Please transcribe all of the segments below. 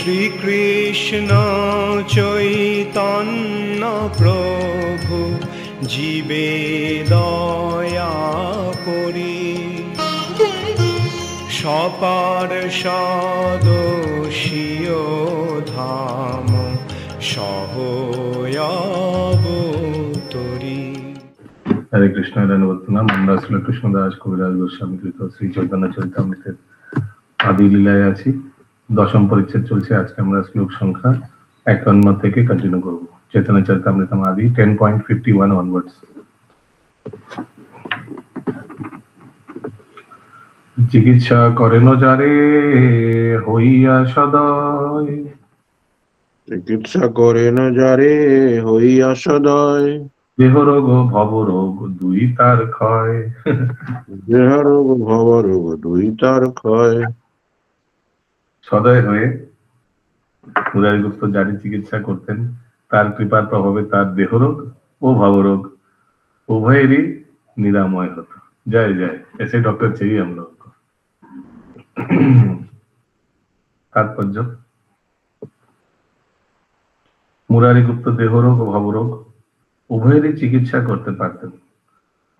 শ্রীকৃষ্ণ চৈতন্য প্রভু জীবে দয়া করি, সপার্ষদস্য ধাম সহয়াবতরি। হরে কৃষ্ণ রানবর্তনাম। আমরা আসলে কৃষ্ণদাস কবিরাজ গোস্বামী কৃত শ্রী চৈতন্য চরিতামৃতের আদি লীলায় আছি। দশম পরিচ্ছেদ চলছে। আজকে আমরা শ্লোক সংখ্যা 51 থেকে কন্টিনিউ করবো। চৈতন্য চরিতামৃতম আদি 10.51 অনওয়ার্ডস। চিকিৎসা করেন যারে হইয়া সদয়, চিকিৎসা করেন যারে হইয়া সদয়, দেহ রোগ ভব রোগ দুই তার ক্ষয়। দেহ রোগ ভব রোগ দুই তার ক্ষয়। সদয় হয়ে মুরারিগুপ্ত যারই চিকিৎসা করতেন, তার কৃপার প্রভাবে তার দেহরোগ ও ভবরোগ উভয়েরই নিরাময় হতো। জয় জয়, এসে ডক্টর चाहिए हम लोग को। তাৎপর্য: মুরারিগুপ্ত দেহরোগ ও ভবরোগ উভয়েরই চিকিৎসা করতে পারতেন,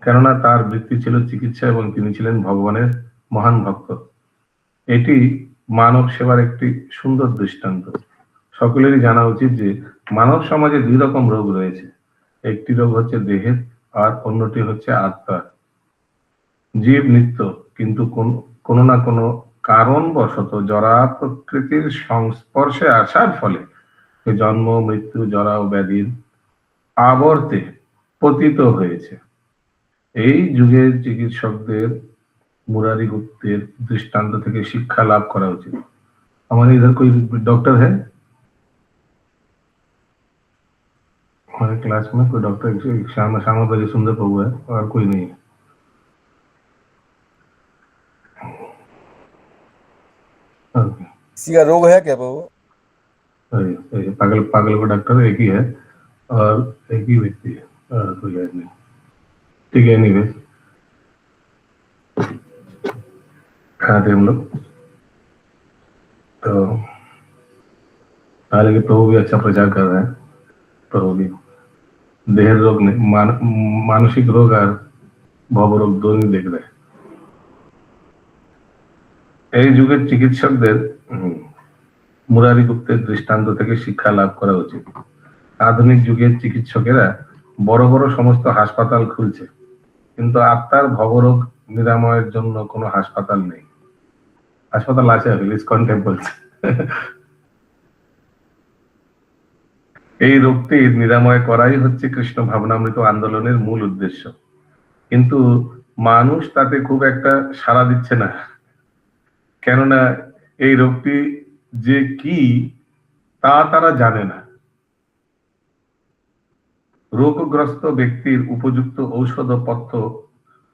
কেননা তার বৃত্তি ছিল চিকিৎসা এবং তিনি ছিলেন ভগবানের মহান ভক্ত। এটি মানব সেবার একটি সুন্দর দৃষ্টান্ত। সকলেরই জানা উচিত যে মানব সমাজে দুই রকম রোগ রয়েছে। একটি রোগ হচ্ছে দেহের, আর অন্যটি হচ্ছে আত্মার। জীব নিত্য, কিন্তু কোনো না কোনো কারণবশত জরা প্রকৃতির সংস্পর্শে আসার ফলে জন্ম, মৃত্যু, জরা ও ব্যাধির আবর্তে পতিত হয়েছে। এই যুগের চিকিৎসকদের मुरारीगुप्तेर दृष्टांत থেকে শিক্ষা লাভ করা উচিত। हमारे इधर कोई डॉक्टर है? हमारे क्लास में कोई डॉक्टर श्यामा बड़ी सुंदर प्रभु है और कोई नहीं है। किसी का रोग है क्या प्रभु? पागल पागल का डॉक्टर एक ही है और एक ही व्यक्ति है, कोई है नहीं। ठीक है, एनीवे खाते हम लोग तो हालांकि प्रभु भी अच्छा प्रचार कर रहे हैं। प्रभु भी देह रोग नहीं, मानसिक रोग और भव रोग दोनों देख रहे हैं। এই যুগের চিকিৎসকদের মুরারিগুপ্তের দৃষ্টান্ত থেকে শিক্ষা লাভ করা উচিত। আধুনিক যুগের চিকিৎসকেরা বড় বড় সমস্ত হাসপাতাল খুলছে, কিন্তু আত্মার ভবরোগ নিরাময়ের জন্য কোনো হাসপাতাল নেই। হাসপাতাল আছে, ইসকন টেম্পল। এই রোগটির নিরাময় করাই হচ্ছে কৃষ্ণ ভাবনামৃত আন্দোলনের মূল উদ্দেশ্য। কিন্তু মানুষ তাতে খুব একটা সাড়া দিচ্ছে না, কেননা এই রোগটি যে কি তা তারা জানে না। রোগগ্রস্ত ব্যক্তির উপযুক্ত ঔষধ ও পথ্য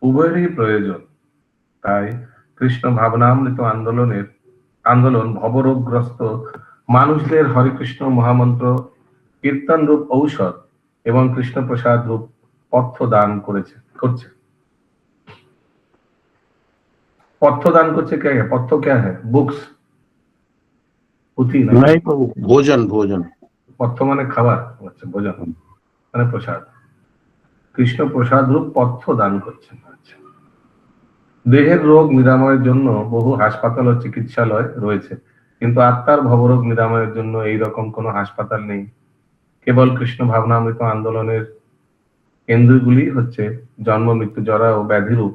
উভয়েরই প্রয়োজন। তাই কৃষ্ণ ভাবনামৃত আন্দোলন ভবরোগগ্রস্ত মানুষদের হরে কৃষ্ণ মহামন্ত্র কীর্তন রূপ ঔষধ এবং কৃষ্ণ প্রসাদ রূপ পথ্য দান করছে। पथ्य दान करছে क्या है? पथ्य क्या है? बुक्स, पुथी नहीं, भोजन भोजन। पथ्य माने खाবার, আচ্ছা ভোজন মানে প্রসাদ। কৃষ্ণ প্রসাদ রূপ পথ্য দান করছেন। আচ্ছা, দেহের রোগ নিরাময়ের জন্য বহু হাসপাতাল ও চিকিৎসালয় রয়েছে, কিন্তু আত্মার ভবরোগ নিরাময়ের জন্য এই রকম কোনো হাসপাতাল নেই। কেবল কৃষ্ণ ভাবনামৃত আন্দোলনের কেন্দ্রগুলি হচ্ছে জন্ম, মৃত্যু, জরা ও ব্যাধিরূপ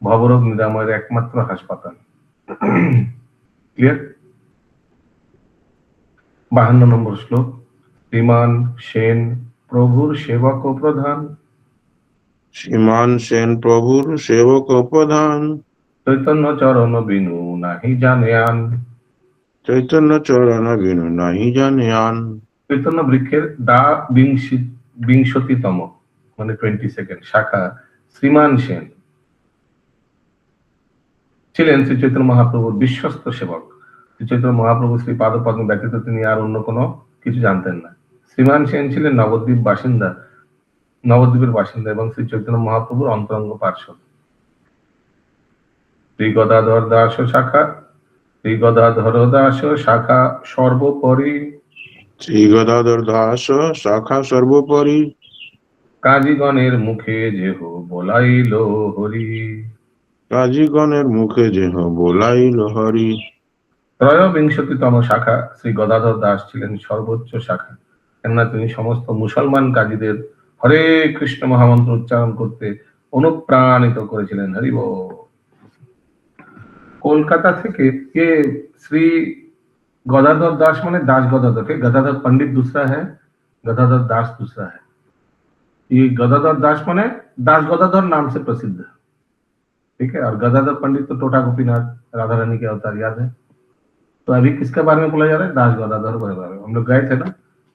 ভবরোগ নিরাময়ের একমাত্র হাসপাতাল। ক্লিয়ার? 52 নম্বর শ্লোক। শ্রীমান সেন প্রভুর সেবক ও প্রধান, শ্রীমান সেন প্রভুর সেবক ও প্রধান, চৈতন্য চরণ বিনু নাহি জানে আন। চৈতন্য চরণ বিনু নাহি জানে আন। চৈতন্য বৃক্ষের দা বিংশতিতম মানে 22nd শাখা শ্রীমান সেন ছিলেন শ্রী চৈতন্য মহাপ্রভুর বিশ্বস্ত সেবক। শ্রী চৈতন্য মহাপ্রভু শ্রী পাদপদ্ম ব্যতীত তিনি আর অন্য কোনো কিছু জানতেন না। শ্রীমান সেন ছিলেন নবদ্বীপের বাসিন্দা এবং শ্রী চৈতন্য মহাপ্রভুর অন্তরঙ্গ পার্শ্বদ। শ্রী গদাধর দাস শাখা শ্রী গদাধর দাস শাখা সর্বোপরি শ্রী গদাধর দাস শাখা সর্বোপরি কাজীগণের মুখে যেহ বলাইল হরি। কাজীগণের মুখে যেহ বোলাইল হরি। ত্রয়োবিংশতিতম শাখা শ্রী গদাধর দাস ছিলেন সর্বোচ্চ শাখা, কেননা তিনি সমস্ত মুসলমান কাজীদের হরে কৃষ্ণ মহামন্ত্র উচ্চারণ করতে অনুপ্রাণিত করেছিলেন। হরি বল। কলকাতা থেকে কে শ্রী गदाधर दास माने दास गदाधर के गदाधर पंडित दूसरा है, गदाधर दास दूसरा है। ये गदाधर दास माने दास गदाधर नाम से प्रसिद्ध है, ठीक है। और गदाधर पंडित तो टोटा गोपीनाथ राधा रानी के अवतार याद है। तो अभी किसके बारे में बोला जा रहा है? दास गदाधर के बारे में। हम लोग गए थे ना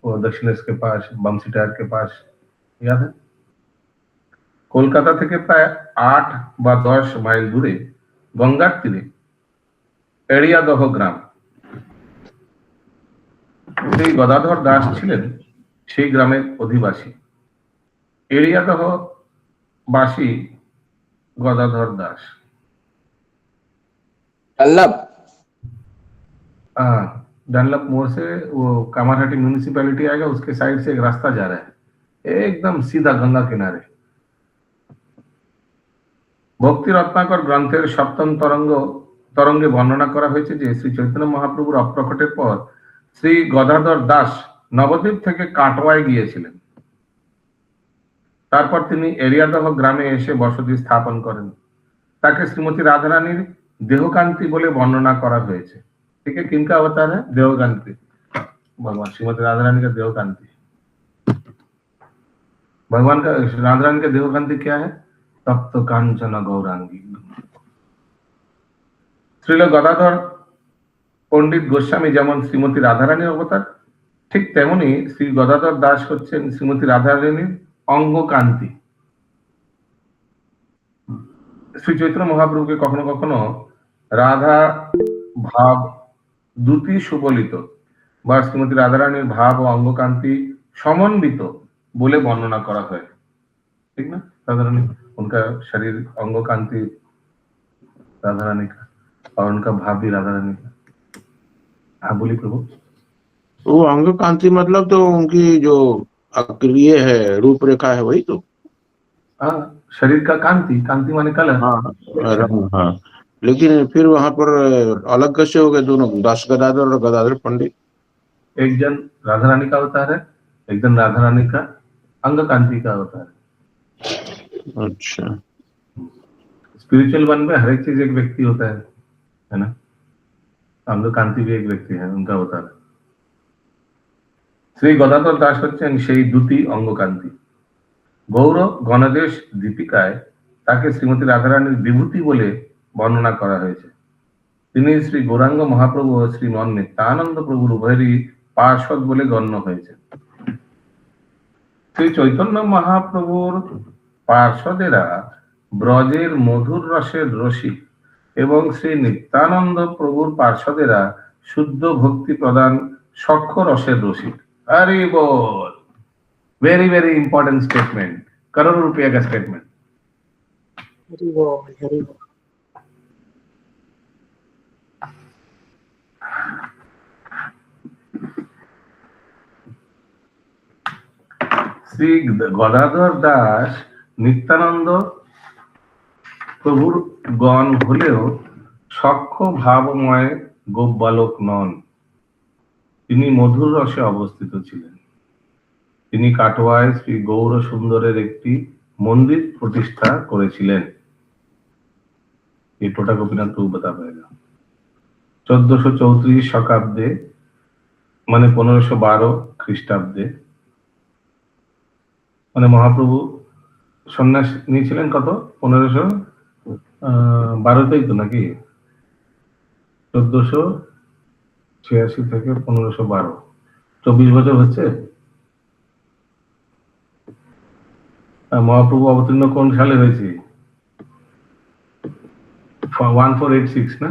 वो दक्षिणेश के पास, बमसी टायर के पास, याद है। कोलकाता থেকে প্রায় 8 বা 10 মাইল দূরে গঙ্গার তীরে এড়িয়াদহ গ্রাম, সেই গদাধর দাস ছিলেন সেই গ্রামের অধিবাসী। এড়িয়াদহ বাসী गदाधर दास। डनलप मोड़ से वो कामारहाटी म्यूनिसिपैलिटी आएगा, उसके साइड से एक रास्ता जा रहा है एकदम सीधा गंगा किनारे। भक्ति रत्नाकर ग्रंथेर सप्तम तरंगे वर्णना करा হয়েছে যে শ্রী চৈতন্য মহাপ্রভুর অপ্রকটের পর শ্রী গদাধর দাস নবদ্বীপ থেকে কাটোয়ায় গিয়েছিলেন। তারপর তিনি এড়িয়াদহ গ্রামে এসে বসতি স্থাপন করেন। তাকে শ্রীমতী রাধারানীর देहकांति बोले वर्णना करा হয়েছে। ठीक है, किनका अवतार है? देवकांति, भगवान श्रीमती राधा रानी का देवकांति। भगवान का राधा रानी का देवकांति क्या है? तप्त कांचन गौरांगी। श्रील गदाधर पंडित गोस्वामी যেমন শ্রীমতী রাধা রানীর অবতার, ঠিক তেমনি শ্রী গদাধর দাস হচ্ছেন শ্রীমতী রাধা রানীর অঙ্গকান্তি। শ্রী চৈতন্য মহাপ্রভুকে কখনো কখনো রাধা ভাব দ্যুতি সুবলিত বা শ্রীমতী রাধারানীর ভাব ও অঙ্গकांति समन्वित बोले वर्णना करा है, ठीक ना। राधारानी उनका शरीर अंगकांति राधारानी का और उनका भाव भी राधारानी का। हाँ बोली प्रभु। वो अंग कांति मतलब तो उनकी जो अक्रिय है, रूपरेखा है, वही तो। हाँ, शरीर का कांति, कांति माने कलर। हाँ रंग, हाँ। लेकिन फिर वहां पर अलग कैसे हो गए दोनों, दास गदाधर और गदाधर पंडित? एक जन राधा रानी का अवतार है, एक जन राधा रानी का अंग कांति का अवतार है। अच्छा, स्पिरिचुअल वन में हर एक चीज एक व्यक्ति होता है ना। अंग कांति भी एक व्यक्ति है, उनका अवतार है। श्री गदाधर दास হচ্ছেন সেই দুটি অঙ্গকান্তি। গৌর গণদেশ দীপিকায় তাকে শ্রীমতী রাধারানীর বিভূতি বলে বর্ণনা করা হয়েছে। তিনি শ্রী গৌরাঙ্গ মহাপ্রভু ও শ্রীমন নিত্যানন্দ প্রভুর উভয়েরই পার্ষদ বলে গণ্য হয়েছে। শ্রী চৈতন্য মহাপ্রভুর পার্ষদেরা ব্রজের মধুর রসের রসিক এবং শ্রী নিত্যানন্দ প্রভুর পার্ষদেরা শুদ্ধ ভক্তি প্রদান সখ্য রসের রসিক। हरि बोल। वेरी वेरी इंपॉर्टेंट स्टेटमेंट, करोड़ों रुपया का स्टेटमेंट। श्री गदाधर दास नित्यानंद प्रभुर गण हलेও সখ্য ভাবময় গোপবালক নন। তিনি মধুর রসে অবস্থিত ছিলেন। তিনি কাটোয়ায় শ্রী গৌর সুন্দরের একটি মন্দির প্রতিষ্ঠা করেছিলেন। এই টোটা গোপীনাথ প্রভু बता पाएगा। 1434 শকাব্দে মানে 1512 খ্রিস্টাব্দে, মানে মহাপ্রভু সন্ন্যাস নিয়েছিলেন কত? 1512তেই তো নাকি? 1486 থেকে 1512, 24 বছর হচ্ছে। মহাপ্রভু অবতীর্ণ কোন সালে হয়েছে? 1486 না,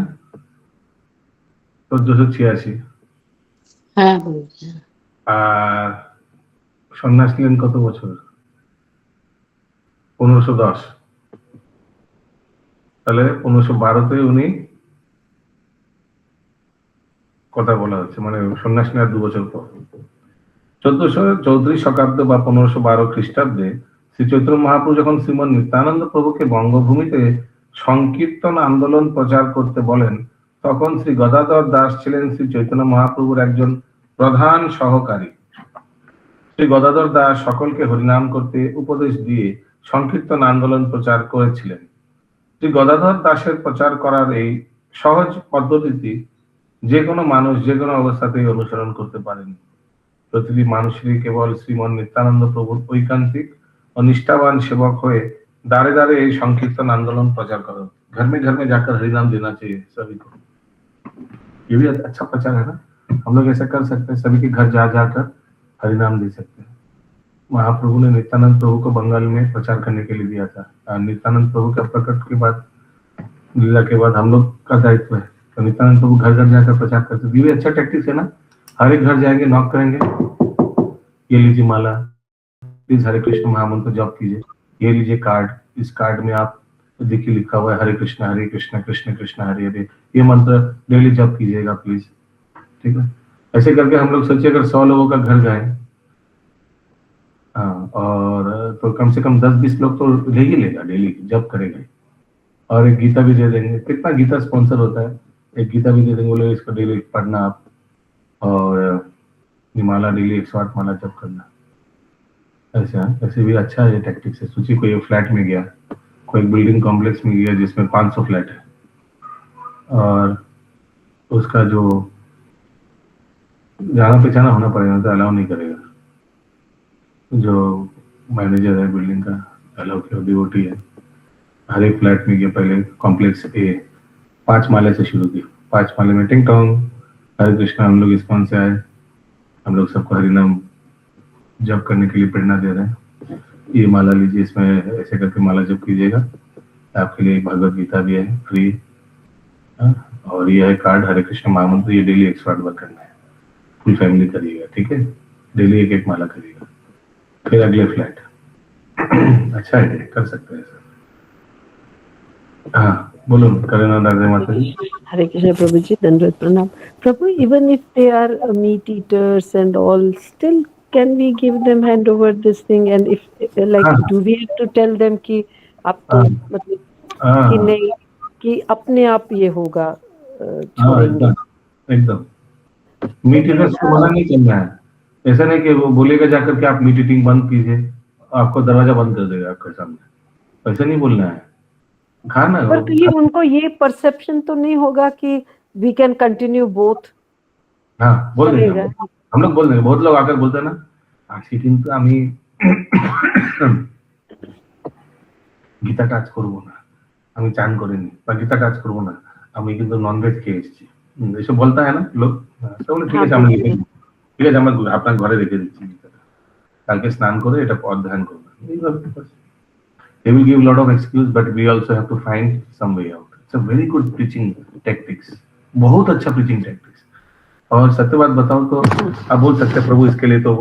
1486। হ্যাঁ, আর সন্ন্যাস নিলেন কত বছর? 1510। তাহলে 1512তে উনি কথা বলা হচ্ছে, মানে সন্ন্যাস নেওয়ার 2 বছর পর 1434 শতাব্দ বা 1512 খ্রিস্টাব্দে শ্রী চৈতন্য মহাপ্রভু যখন শ্রীমন নিত্যানন্দ প্রভুকে বঙ্গভূমিতে সংকীর্তন আন্দোলন প্রচার করতে বলেন, তখন শ্রী গদাধর দাস ছিলেন শ্রী চৈতন্য মহাপ্রভুর একজন প্রধান সহকারী। শ্রী গদাধর দাস সকলকে হরিনাম করতে উপদেশ দিয়ে সংকীর্তন আন্দোলন প্রচার করেছিলেন। শ্রী গদাধর দাসের প্রচার করার এই সহজ পদ্ধতিটি যে কোনো মানুষ যে কোনো অবস্থাতেই অনুসরণ করতে পারেন। প্রতিটি মানুষেরই কেবল শ্রীমন নিত্যানন্দ প্রভুর ঐকান্তিক ও নিষ্ঠাবান সেবক হয়ে दारे दारे ये संकीर्तन आंदोलन प्रचार करो, घर में जाकर हरिनाम देना चाहिए सभी को। ये भी अच्छा प्रचार है ना, हम लोग ऐसा कर सकते हैं, सभी के घर जा जाकर हरिनाम दे सकते हैं। महाप्रभु ने नित्यानंद प्रभु को बंगाल में प्रचार करने के लिए दिया था। नित्यानंद प्रभु का प्रकट के बाद, लीला के बाद हम लोग का दायित्व है, तो नित्यानंद प्रभु घर घर जाकर प्रचार करते हैं। ये भी अच्छा टैक्टिक्स है ना, हर एक घर जाएंगे, नॉक करेंगे, ये लीजिए माला, प्लीज हरे कृष्ण महामंत्र जप कीजिए, ये लीजिए कार्ड, इस कार्ड में आप देखिए लिखा हुआ है हरे कृष्ण कृष्ण कृष्ण हरे हरे, ये मंत्र डेली जप कीजिएगा प्लीज, ठीक है। ऐसे करके हम लोग सोचिए अगर 100 लोगों का घर गए, और तो कम से कम 10-20 लोग तो ले ही लेगा, डेली जप करेगा। और एक गीता भी दे देंगे, कितना गीता स्पॉन्सर होता है, एक गीता भी दे देंगे, बोले इसको डेली पढ़ना आप, और माला डेली 108 माला जप करना। ऐसे भी अच्छा है टैक्टिक्स है। सोचिए कोई फ्लैट में गया, कोई बिल्डिंग कॉम्प्लेक्स में गया जिसमें 500 फ्लैट है, और उसका जो जाना पहचाना होना पड़ेगा, तो अलाउ नहीं करेगा। जो मैनेजर है बिल्डिंग का, अलाउ किया, डिवोटी है, हर एक फ्लैट में गया, पहले कॉम्प्लेक्स ए 5 माले से शुरू की, 5 माले में टिंग टोंग हरे कृष्ण, हम लोग इस कौन से आए, हम लोग सबको हरिनाम जप करने के लिए प्रेरणा दे रहे हैं, ये माला लीजिए, इसमें ऐसे करके माला जप कीजिएगा, आपके लिए भगवत गीता भी है फ्री, और ये है कार्ड हरे कृष्ण महामंत्र, ये डेली 108 बार करना है, फुल फैमिली करिएगा, ठीक है, डेली एक माला करिएगा, फिर अगले फ्लैट। अच्छा है, कर सकते हैं सर। हाँ बोलो, करेना दादा माता जी। Hare Krishna Prabhuji, Dandavat Pranam. Prabhu, even if they are meat eaters and all, still can we give them hand over this thing, and if do we have to tell them कि आप तो मतलब कि नहीं, कि अपने आप ये होगा छोड़ेंगे? एकदम मीट ईटर्स को मना नहीं करना है, ऐसा नहीं कि वो बोलेगा जाकर कि आप मीट ईटिंग बंद कीजिए, आपको दरवाजा बंद कर देगा आपके सामने, ऐसा नहीं बोलना है, खाना। पर तो ये उनको ये परसेप्शन तो नहीं होगा कि वी कैन कंटिन्यू बोथ। हाँ बोल देंगे, हम लोग बोल देंगे, बहुत लोग आकर बोलते हैं ना, আজকে কিন্তু আমি গীতা কাজ করব না, আমি চান করিনি, বা গীতা কাজ করব না, আমি কিন্তু ননভেজ খেয়ে এসেছি, এসব বলতে হয় না লোক, তাহলে ঠিক আছে, আমরা লিখে দিই, ঠিক আছে, আমরা আপনার ঘরে রেখে দিচ্ছি গীতাটা, কালকে স্নান করে এটা অধ্যয়ন করবেন, এইভাবে। They will give a lot of excuse, but we also have to find some way out. It's a very good preaching tactics, बहुत अच्छा preaching tactics। और सत्य बात बताऊं तो आप बोल सकते हैं प्रभु इसके लिए तो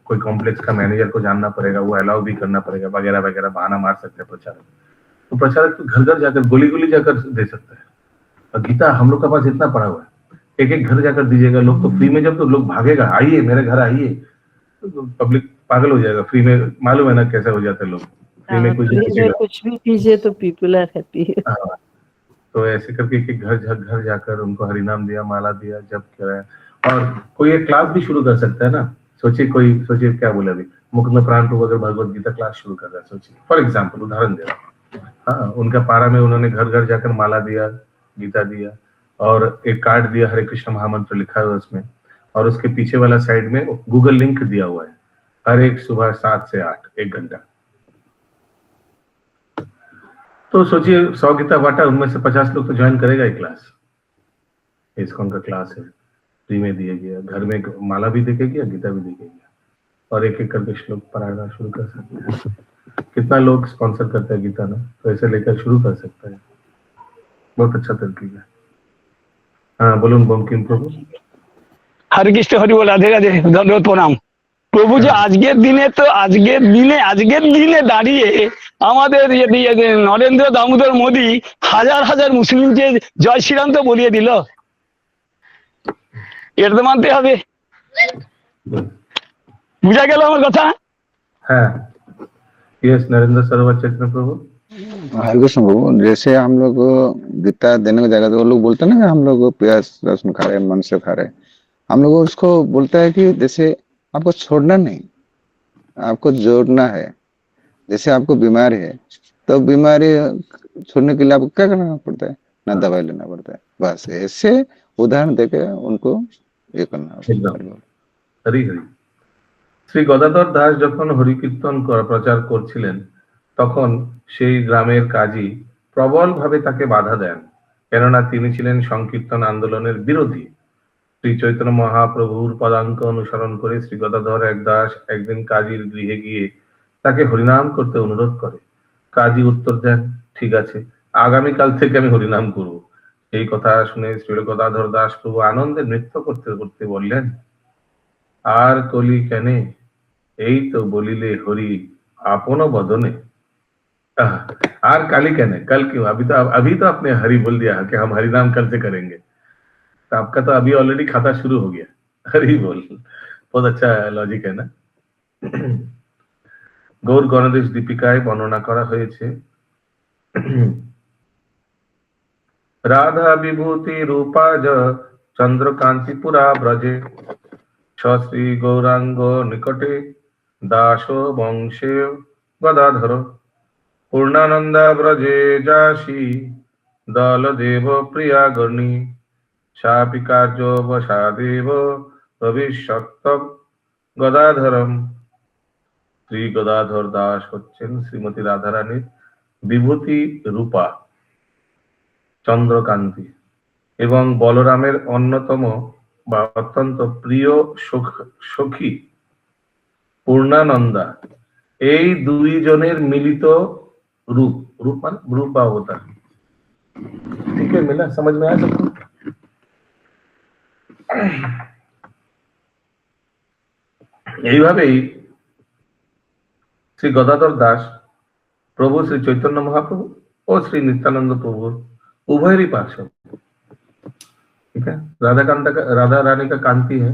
कोई कॉम्प्लेक्स का मैनेजर को जानना पड़ेगा, वो अलाउ भी करना पड़ेगा, वगैरह वगैरह बहाना मार सकते हैं प्रचारक। तो प्रचारक तो घर घर जाकर गोली गोली जाकर दे सकता है, और गीता हम लोग के पास इतना पड़ा हुआ है, एक एक घर जाकर दीजिएगा, लोग तो फ्री में, जब तो लोग भागेगा, आइए मेरे घर आइए, तो पब्लिक पागल हो जाएगा, फ्री में मालूम है ना कैसे हो जाते हैं लोग, फ्री में कुछ भी दीजिए तो पीपल आर हैप्पी। तो ऐसे करके एक घर जाकर उनको हरिनाम दिया, माला दिया, जप किया, और कोई एक क्लास भी शुरू कर सकता है ना। सोचिए क्या बोले अभी मुकुंद प्राण प्रभु अगर भगवत गीता क्लास शुरू कर रहा है, सोचिए फॉर एग्जाम्पल, उदाहरण दे रहा हूँ, हाँ उनका पारा में उन्होंने घर घर जाकर माला दिया, गीता दिया, और एक कार्ड दिया, हरे कृष्ण महामंत्र लिखा है उसमें, और उसके पीछे वाला साइड में गूगल लिंक दिया हुआ है, हर एक सुबह 7 से 8 1 घंटा। तो सोचिए 100 गीता बांटा, उनमें से 50 लोग तो ज्वाइन करेगा ये क्लास, इसकॉन का क्लास है, फ्री में दिया गया, घर में माला भी देके गया, गीता भी देके गया, और एक एक करके श्लोक पढ़ाना शुरू कर सकते हैं। कितना लोग स्पॉन्सर करते हैं गीता ना, तो ऐसे लेकर शुरू कर सकते हैं, बहुत अच्छा तरीका है। हाँ बोलून बंकिम प्रभु। हरे कृष्ण हरि बोल, राधे राधे, धन्यवाद प्रणाम। প্রভু যে আজকের দিনে দাঁড়িয়ে আমাদের নরেন্দ্র দামোদর মোদী হাজার হাজার মুসলিমকে জয় শ্রীরাম তো বলিয়ে দিল। এটা তো মানতে হবে। বুঝা গেল আমার কথা? হ্যাঁ, यस नरेंद्र सरोवर चैतन्य प्रभु। हरे कृष्ण प्रभु, जैसे हम लोग गीता देने की जगह वो लोग बोलते हैं ना कि हम लोग प्याज लहसुन खा रहे हैं, मनुष्य खा रहे हैं, हम लोग उसको बोलता है कि जैसे आपको छोड़ना नहीं, आपको जोड़ना है। जैसे आपको बीमारी है तो बीमारी छोड़ने के लिए आपको क्या करना पड़ता है? ना दवाई लेना पड़ता है। बस ऐसे उदाहरण देके उनको ये करना एकदम। होगा। হরি হরি। শ্রী গদাধর দাস যখন হরিকীর্তন প্রচার করছিলেন তখন সেই গ্রামের কাজী প্রবলভাবে তাকে বাধা দেন, কেননা তিনি ছিলেন সংকীর্তন আন্দোলনের বিরোধী। শ্রী চৈতন্য মহাপ্রভুর পদাঙ্ক অনুসরণ করে শ্রী গদাধর দাস একদিন কাজীর গৃহে গিয়ে তাকে হরিনাম করতে অনুরোধ করে। কাজী উত্তর দেন, ঠিক আছে, আগামীকাল থেকে আমি হরিনাম করব। এই কথা শুনে শ্রী গদাধর দাস প্রভু আনন্দে নৃত্য করতে করতে বললেন, আর কলি কেনে, এই তো বলিলে হরি আপন बदने। আর काली कहने, कल क्यों, अभी तो आपने हरि बोल दिया कि हम हरि नाम कल से करेंगे, तो आपका तो अभी ऑलरेडी खाता शुरू हो गया। हरि बोल, बहुत अच्छा लॉजिक है ना। গৌর গণদেশ দীপিকায় বর্ণনা করা হয়েছে, রাধা বিভূতি রূপা য চন্দ্রকান্তিপুরা ব্রজে শ্রী গৌরাঙ্গ নিকটে দাস বংশে গদাধর পূর্ণানন্দা ব্রজে যাসি দল দেব প্রিয়া গণী সাপি কার্য বসাদেব ভবিষ্যৎ গদাধরম। শ্রী গদাধর দাস হচ্ছেন শ্রীমতী রাধারানীর বিভূতি রূপা, চন্দ্রকান্তি এবং বলরামের অন্যতম বা অত্যন্ত প্রিয় সখী পূর্ণানন্দা। এই দুইজনের মিলিত रूप, रूप मान रूपा होता है। ठीक है, मिला, समझ में आया सबको? এইভাবেই শ্রী গদাধর দাস প্রভু শ্রী চৈতন্য মহাপ্রভু ও শ্রী नित्यानंद प्रभु उभयरी पार्षद। ठीक है, राधा रानी का कांति है,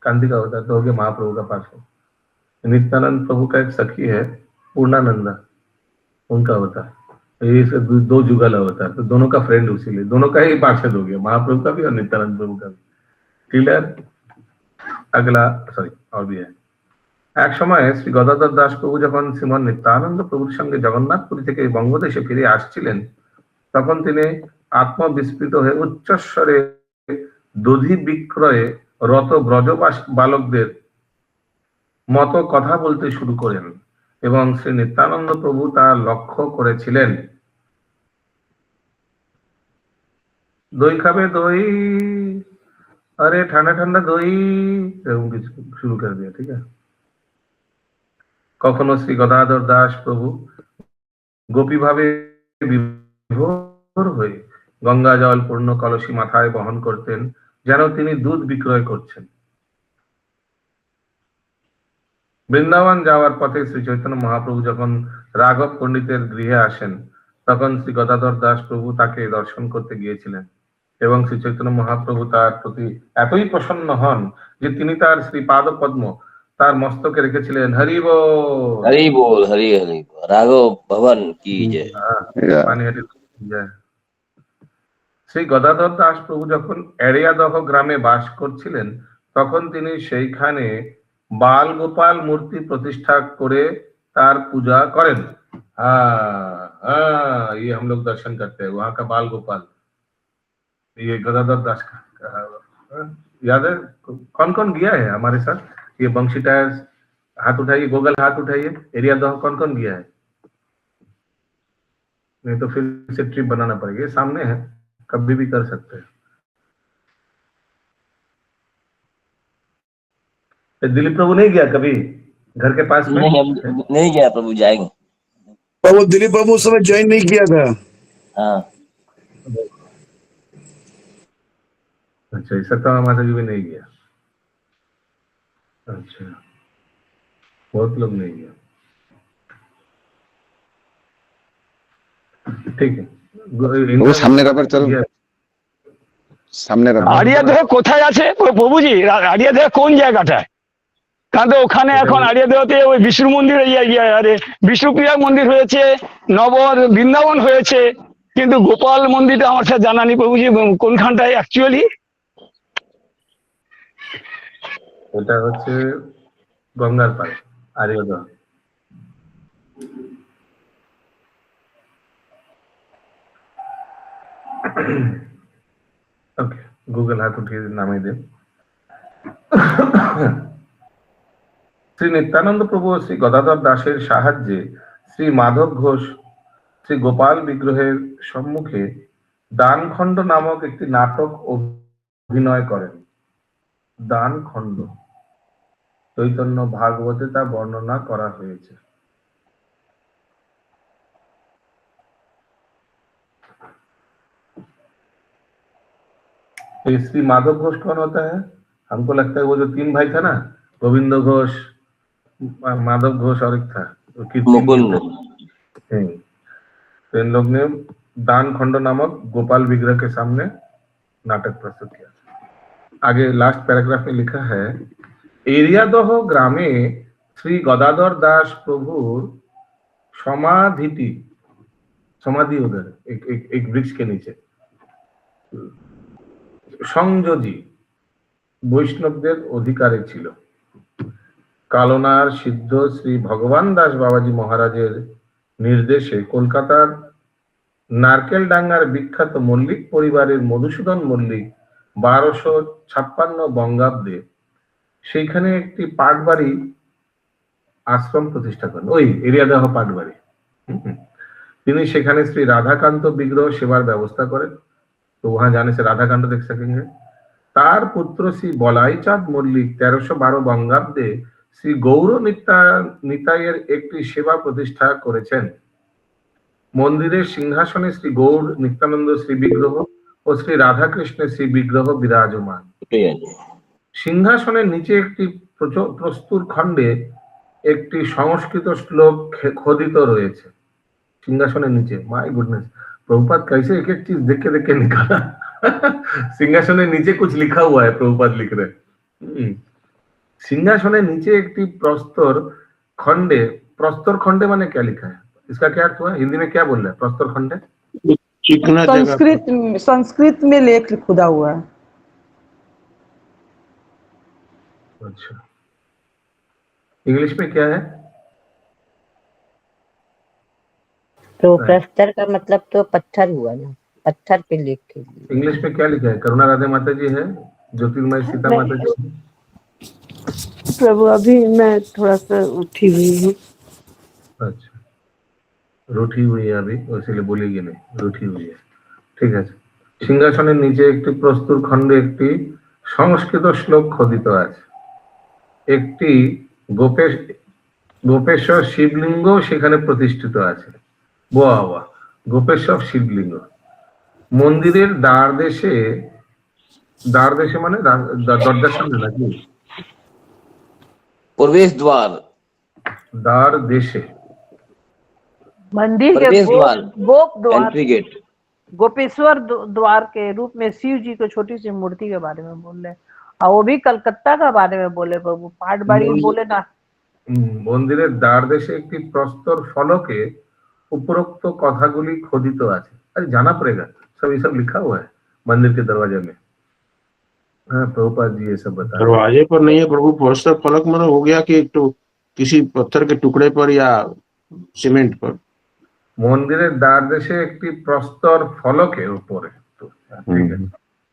कांति का होता है, तो हो गया महाप्रभु का पार्षद। नित्यानंद प्रभु का एक सखी है पूर्णानंदा, उनका होता है। ये दो जुगल होता है, तो दोनों का फ्रेंड, उसीलिए दोनों का ही पार्षद हो गया, महाप्रभु का भी और नित्यानंद प्रभु का भी। क्लियर? अगला सॉरी और भी है। এক সময় শ্রী গদাধর দাস প্রভু যখন শ্রীমান নিত্যানন্দ প্রভুর সঙ্গে জগন্নাথপুরী থেকে বঙ্গদেশে ফিরে আসছিলেন তখন তিনি আত্মবিস্মৃত হয়ে উচ্চস্বরে দধি বিক্রয়ে রত ব্রজবাস বালকদের মতো কথা বলতে শুরু করেন এবং শ্রী নিত্যানন্দ প্রভু তা লক্ষ্য করেছিলেন। দই খাবে দই, अरे ठंडा ठंडा दई, এরকম কিছু শুরু করে দিয়ে। ঠিক আছে, কখনো শ্রী গদাধর দাস প্রভু গোপী ভাবে বিভোর হয়ে গঙ্গা জল পূর্ণ কলসি মাথায় বহন করতেন, যেন তিনি দুধ বিক্রয় করছেন। বৃন্দাবন যাওয়ার পথে শ্রী চৈতন্য মহাপ্রভু যখন রাঘব পণ্ডিতের গৃহে আসেন তখন শ্রী গদাধর দাস প্রভু তাকে দর্শন করতে গিয়েছিলেন এবং শ্রী চৈতন্য মহাপ্রভু তার প্রতি এতই প্রসন্ন হন যে তিনি তার শ্রী পাদ পদ্ম তার মস্তকে রেখেছিলেন। হরি বল, हरि बोल, हरि हरि बोल। राघव भवन की जय। পানিহাটি জয়। শ্রী গদাধর দাস প্রভু যখন এড়িয়াদহ গ্রামে বাস করছিলেন তখন তিনি সেইখানে बाल गोपाल मूर्ति प्रतिष्ठा करे तार पूजा करें। ये हम लोग दर्शन करते हैं वहां का बाल गोपाल, ये गदाधर दास का याद है? कौन कौन गया है हमारे साथ? ये बंशी टायर्स हाथ उठाइए, गोगल हाथ उठाइए, एरिया दो कौन कौन गया है? नहीं तो फिर से ट्रिप बनाना पड़ेगा, ये सामने है, कभी भी कर सकते हैं। दिलीप प्रभु नहीं गया कभी घर के पास में? नहीं गया प्रभु, जाएंगे। प्रभु दिलीप प्रभु उस समय ज्वाइन नहीं किया था। हाँ, अच्छा, सत्या माता जी भी नहीं गया। अच्छा, बहुत लोग नहीं गया। ठीक है, वो सामने का पर चल সামনে আড়িয়াদেহ কোথায় আছে প্রভুজি? আড়িয়াদেহ কোন জায়গাটায়? কারণ তো ওখানে এখন আড়িয়াদেহতে ওই বিষ্ণু মন্দির, আরে বিষ্ণুপ্রিয়া মন্দির হয়েছে, নব বৃন্দাবন হয়েছে, কিন্তু গোপাল মন্দিরটা আমার সাথে জানা নেই প্রভুজি কোনখানটায় অ্যাকচুয়ালি। এটা হচ্ছে গঙ্গার পাড়ে আর্যদহ। ওকে, গুগল হাত উঠিয়ে নামিয়ে দেন। শ্রী নিত্যানন্দ প্রভু ও শ্রী গদাধর দাসের সাহায্যে শ্রী মাধব ঘোষ শ্রী গোপাল বিগ্রহের সম্মুখে দানখণ্ড নামক একটি নাটক অভিনয় করেন। দানখণ্ড চৈতন্য ভাগবতে তা বর্ণনা করা হয়েছে। श्री माधव घोष कौन होता है? हमको लगता है वो जो 3 भाई था ना, गोविंद घोष, माधव घोष और एक था मुकुंद। तो इन लोग ने दान खंड नामक गोपाल विग्रह के सामने नाटक प्रस्तुत किया। आगे लास्ट पैराग्राफ में लिखा है, एरियादह ग्रामे श्री गदाधर दास प्रभुर समाधि, समाधि उधर एक वृक्ष के नीचे সংযোজী বৈষ্ণবদের অধিকারে ছিল। কালনার সিদ্ধ শ্রী ভগবান দাস বাবাজি মহারাজের নির্দেশে কলকাতার নারকেলডাঙ্গার বিখ্যাত মল্লিক পরিবারের মধুসূদন মল্লিক 1256 বঙ্গাব্দে সেইখানে একটি পাটবাড়ি আশ্রম প্রতিষ্ঠা করেন, ওই এরিয়াদহ পাটবাড়ি। তিনি সেখানে শ্রী রাধাকান্ত বিগ্রহ সেবার ব্যবস্থা করেন। तो वहां जाने से राधा कांड देख सकेंगे। तार पुत्र श्री बलाई चाँद मल्लिक 1312 बंगाब्दे श्री गौर निताइয়ের একটি সেবা প্রতিষ্ঠা করেছেন। মন্দিরের সিংহাসনে শ্রী গৌর নিত্যানন্দ শ্রী বিগ্রহ ও শ্রী রাধা কৃষ্ণের শ্রী বিগ্রহ বিরাজমান। সিংহাসনের নিচে একটি প্রস্তুর খণ্ডে একটি সংস্কৃত শ্লোক খোদিত রয়েছে। सिंहासনের নিচে, माय गुडनेस, प्रभुपाद कैसे एक एक चीज देख के निकाला। सिंहासনের नीचे कुछ लिखा हुआ है, प्रभुपाद लिख रहे। सिंहासনের नीचे एक प्रस्तर खंडे, प्रस्तर खंडे माने क्या लिखा है, इसका क्या अर्थ हुआ? हिंदी में क्या बोल रहा है प्रस्तर खंडे? संस्कृत में लेख खुदा हुआ है। अच्छा, इंग्लिश में क्या है? तो प्रस्तर का मतलब तो पत्थर हुआ ना, पत्थर पे लिख के। इंग्लिश में क्या लिखा है? करुणा राधे माता जी है, ज्योतिर्मय सीता माता जी। प्रभु अभी मैं थोड़ा सा उठी हुई हूँ। अच्छा, रूठी हुई है अभी, इसलिए बोलेगी नहीं, रूठी हुई है, ठीक है। সিংহাসনের নিচে একটি প্রস্তুর খণ্ডে একটি সংস্কৃত শ্লোক খোদিত আছে। একটি গোপেশ্বর শিবলিঙ্গ সেখানে প্রতিষ্ঠিত আছে। বাহ বাহ, গোপেশ্বর শিবলিঙ্গ। মন্দিরের দ্বার দেশে মানে দরজার সামনে নাকি? प्रवेश द्वार, द्वार देशे मंदिर के प्रवेश द्वार, गोप द्वार, एंट्री गेट। गोपेश्वर द्वार के रूप में शिव जी को छोटी सी मूर्ति के बारे में बोल रहे, और वो भी कलकत्ता का बारे में बोले प्रभु, पाटबाड़ी बोले ना। মন্দিরের দ্বার দেশে একটি প্রস্তর ফলকে उपरोक्त कथागुली खोदित আছে। अरे जाना पड़ेगा, सब ये सब लिखा हुआ है मंदिर के दरवाजे में। हाँ, प्रभुपाद जी ये सब बता। दरवाजे पर नहीं है प्रभु, प्रस्तर फलक मतलब हो गया कि तो किसी पत्थर के टुकड़े पर या सीमेंट पर। मंदिर द्वार देशे একটি প্রস্তর ফলকের উপরে, तो ठीक है,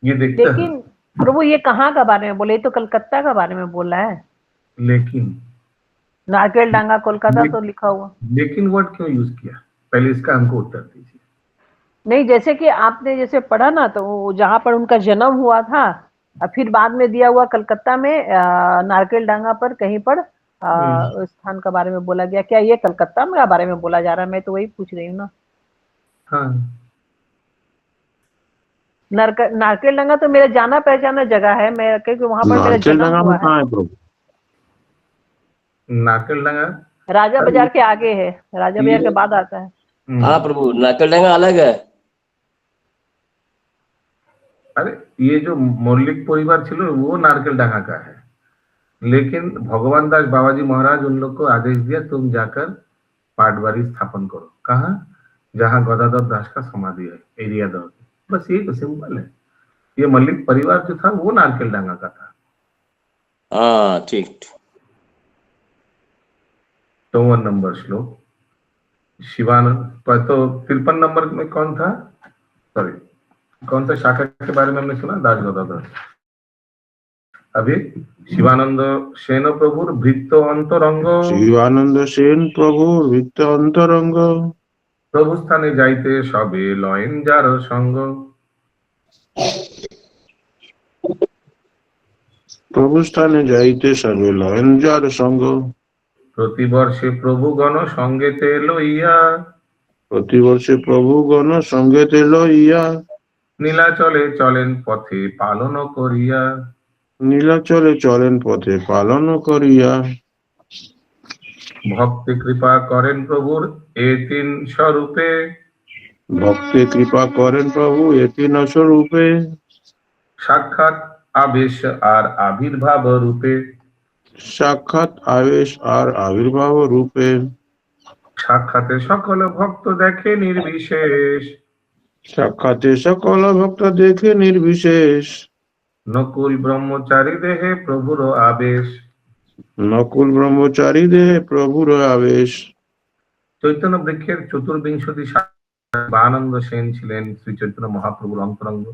ये देखते हैं। लेकिन प्रभु ये कहाँ का बारे में बोले? ये तो कलकत्ता का बारे में बोला है। लेकिन नारकेल डांगा कोलकाता तो लिखा हुआ। लेकिन वर्ड क्यों यूज किया, पहले इसका हमको उत्तर दीजिए। नहीं, जैसे कि आपने जैसे पढ़ा ना, तो जहाँ पर उनका जन्म हुआ था, और फिर बाद में दिया हुआ कलकत्ता में नारकेल डांगा पर कहीं पर स्थान का बारे में बोला गया। क्या ये कलकत्ता में बारे में बोला जा रहा है? मैं तो वही पूछ रही हूँ ना। हाँ, नारकेल डांगा तो मेरा जाना पहचाना जगह है, मैं क्योंकि वहां पर मेरा जन्म हुआ है। नारकेलडांगा राजा बाजार के आगे है, राजा बाजार के बाद आता है। हाँ प्रभु, नारकेलडांगा अलग है। अरे ये जो मौलिक परिवार छिलो वो नारकेल डांगा का है, लेकिन भगवान दास बाबाजी महाराज उन लोग को आदेश दिया तुम जाकर पाटबारी स्थापन करो। कहाँ? जहाँ गदाधर दास का समाधि है, एरिया दो। बस यही तो सिंपल है। ये मल्लिक परिवार जो था वो नारकेल डांगा का था। हाँ ठीक। 54 नंबर श्लोक शिवानंद पर। तो 53 नंबर में कौन था? सॉरी, कौन सा शाखा के बारे में हमने सुना? दास गदाधर। अभी शिवानंद सेन प्रभुर भृत्य अंतरंग। शिवानंद सेन प्रभु वित्त अंतरंग। प्रभु स्थाने जाइते सबे लयन जार संग। प्रभु स्थाने जाइते सबे लयन जार संग। प्रतिवर्षे प्रभु गण संगेते लइया। प्रतिवर्षे प्रभु गण संगेते लइया। নীলাচলে চলেন পথে পালন করিয়া। নীলাচলে চলেন পথে পালন করিয়া। ভক্তি কৃপা করেন প্রভুর এ তিন স্বরূপে। ভক্তি কৃপা করেন প্রভু এ তিন স্বরূপে। সাক্ষাৎ আবেশ আর আবির্ভাব রূপে। সাক্ষাৎ আবেশ আর আবির্ভাব রূপে। সাক্ষাতে সকল ভক্ত দেখে নির্বিশেষ। সাক্ষাতে সকল ভক্ত দেখে নির্বিশেষ। নকুল ব্রহ্মচারী দেহে প্রভুর আবেশ। নকুল ব্রহ্মচারী দেহে প্রভুর আবেশ। চৈতন্য বৃক্ষের চতুর্বিংশতি আনন্দ সেন ছিলেন শ্রী চৈতন্য মহাপ্রভুর অন্তরঙ্গ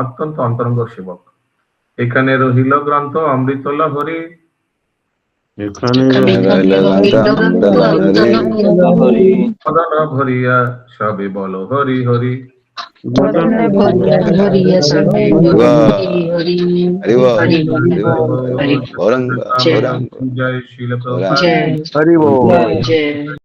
অত্যন্ত অন্তরঙ্গ সেবক। এখানে রহিল গ্রন্থ অমৃত লহরী। এখানে মদন ভরিয়া সবে বল হরি হরি। জয় শিল প্রভু। हरि बोल।